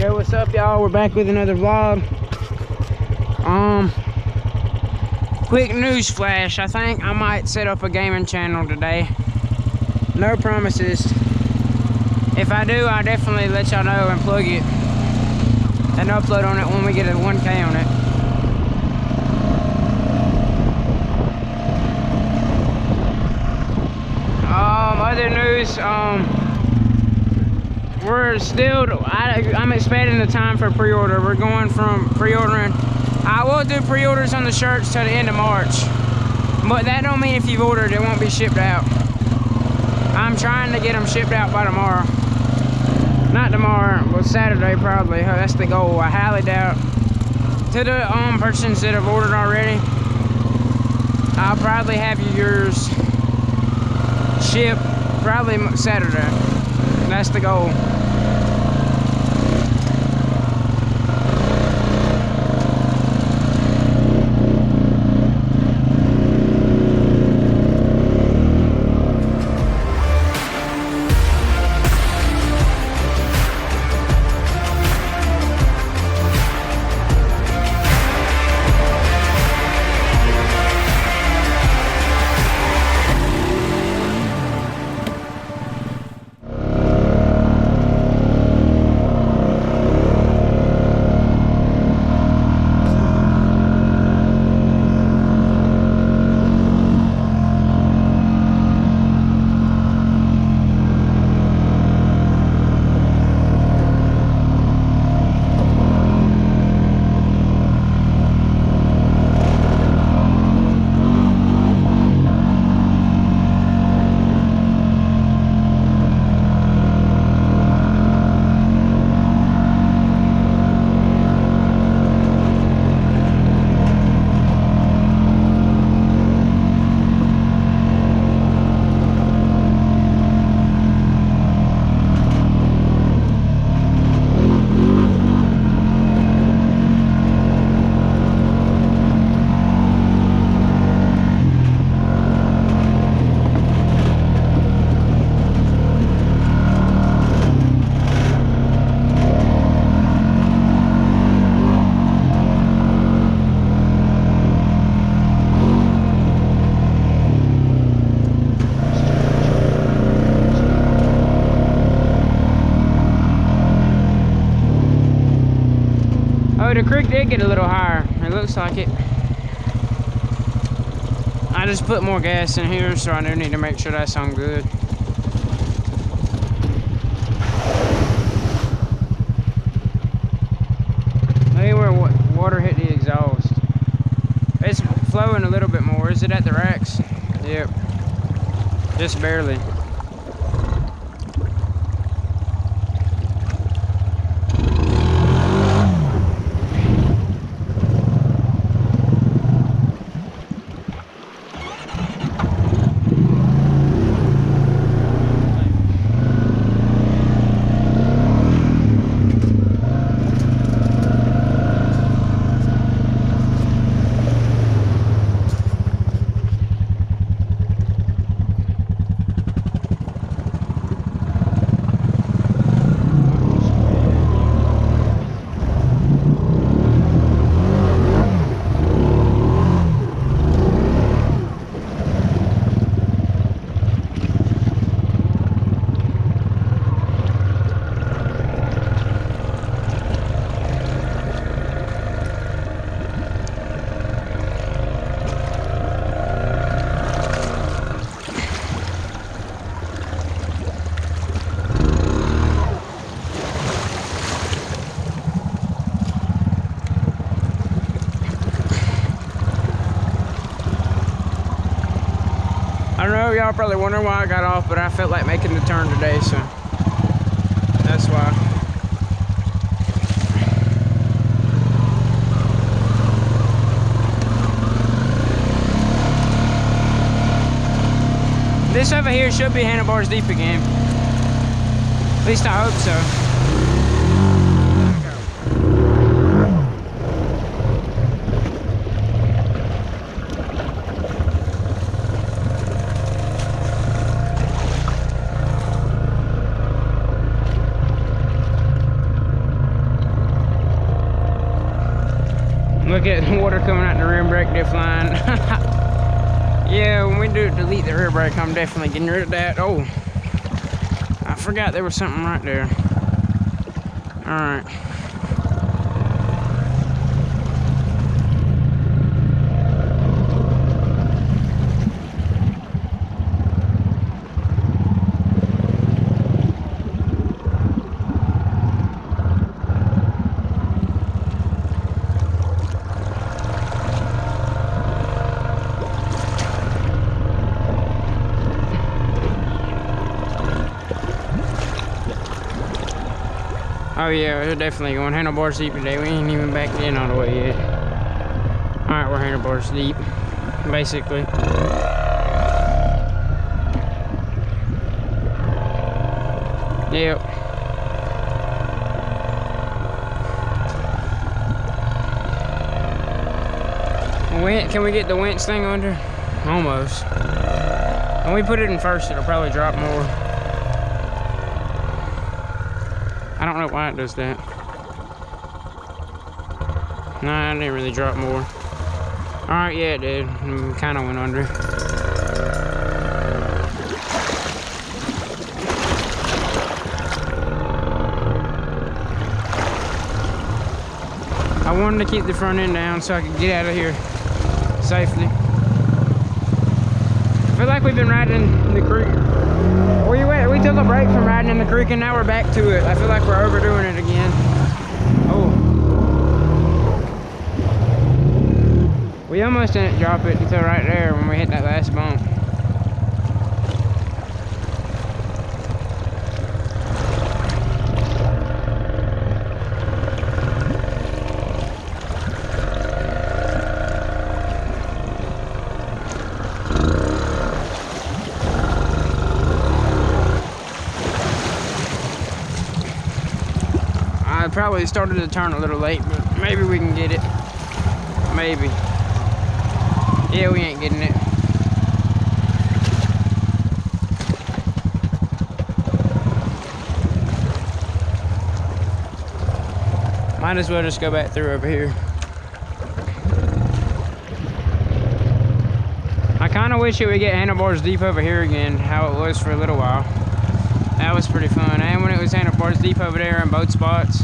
Yo, what's up, y'all? We're back with another vlog. Quick news flash. I think I might set up a gaming channel today. No promises. If I do, I'll definitely let y'all know and plug it and upload on it when we get a 1K on it. Other news, we're still, I'm expanding the time for pre-order. We're going from pre-ordering, I will do pre-orders on the shirts till the end of March, but that don't mean if you've ordered it won't be shipped out. I'm trying to get them shipped out by tomorrow. Not tomorrow, but Saturday probably. That's the goal. I highly doubt. To the persons that have ordered already, I'll probably have yours shipped probably Saturday. That's the goal. The creek did get a little higher. It looks like it. I just put more gas in here, so I do need to make sure that's on good. Maybe where water hit the exhaust. It's flowing a little bit more. Is it at the racks? Yep. Just barely. I know y'all probably wondering why I got off, but I felt like making the turn today, so that's why. This over here should be handlebars deep again. At least I hope so. Look at the water coming out the rear brake diff line. Yeah, when we do delete the rear brake, I'm definitely getting rid of that. Oh, I forgot there was something right there. All right. Oh yeah, we're definitely going handlebars deep today. We ain't even backed in all the way yet. Alright, we're handlebars deep, basically. Yep. Can we get the winch thing under? Almost. When we put it in first, it'll probably drop more. I don't know why it does that. Nah, it didn't really drop more. Alright, yeah, it did. Kind of went under. I wanted to keep the front end down so I could get out of here safely. I feel like we've been riding the creek. We took a break from riding in the creek and now we're back to it. I feel like we're overdoing it again. Oh. We almost didn't drop it until right there when we hit that last bump. I probably started to turn a little late, but maybe we can get it. Maybe. Yeah, we ain't getting it. Might as well just go back through over here. I kind of wish it would get handlebars deep over here again, how it was for a little while. That was pretty fun. And when it was handlebars deep over there in both spots,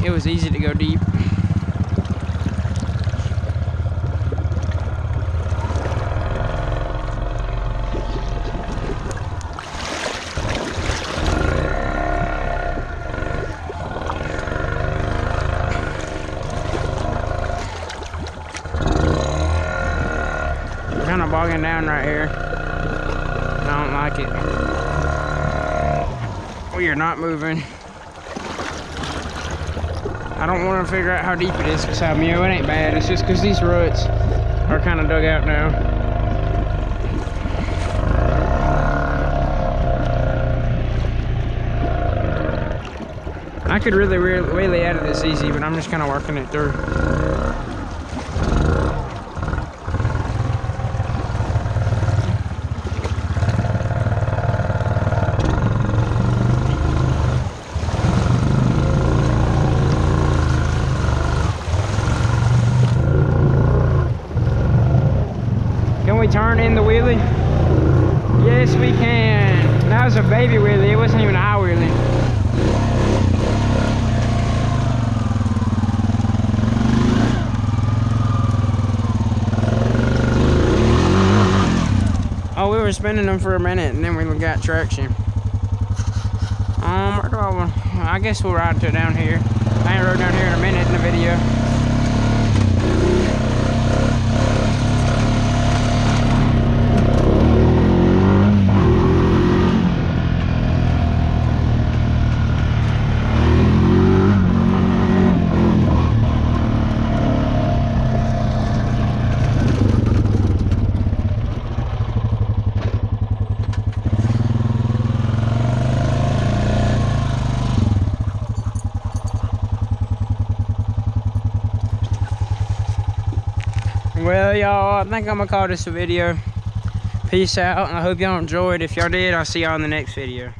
it was easy to go deep. We're kind of bogging down right here. I don't like it. We are not moving. I don't want to figure out how deep it is beside me. Oh, it ain't bad. It's just because these ruts are kind of dug out now. I could really wheelie out of this easy, but I'm just kind of working it through. We turn in the wheelie? Yes, we can. That was a baby wheelie. It wasn't even a high wheelie. Oh, we were spinning them for a minute and then we got traction. Where do I want? I guess we'll ride to down here. I ain't rode down here in a minute in the video. Well, y'all, I think I'm gonna call this a video. Peace out, and I hope y'all enjoyed. If y'all did, I'll see y'all in the next video.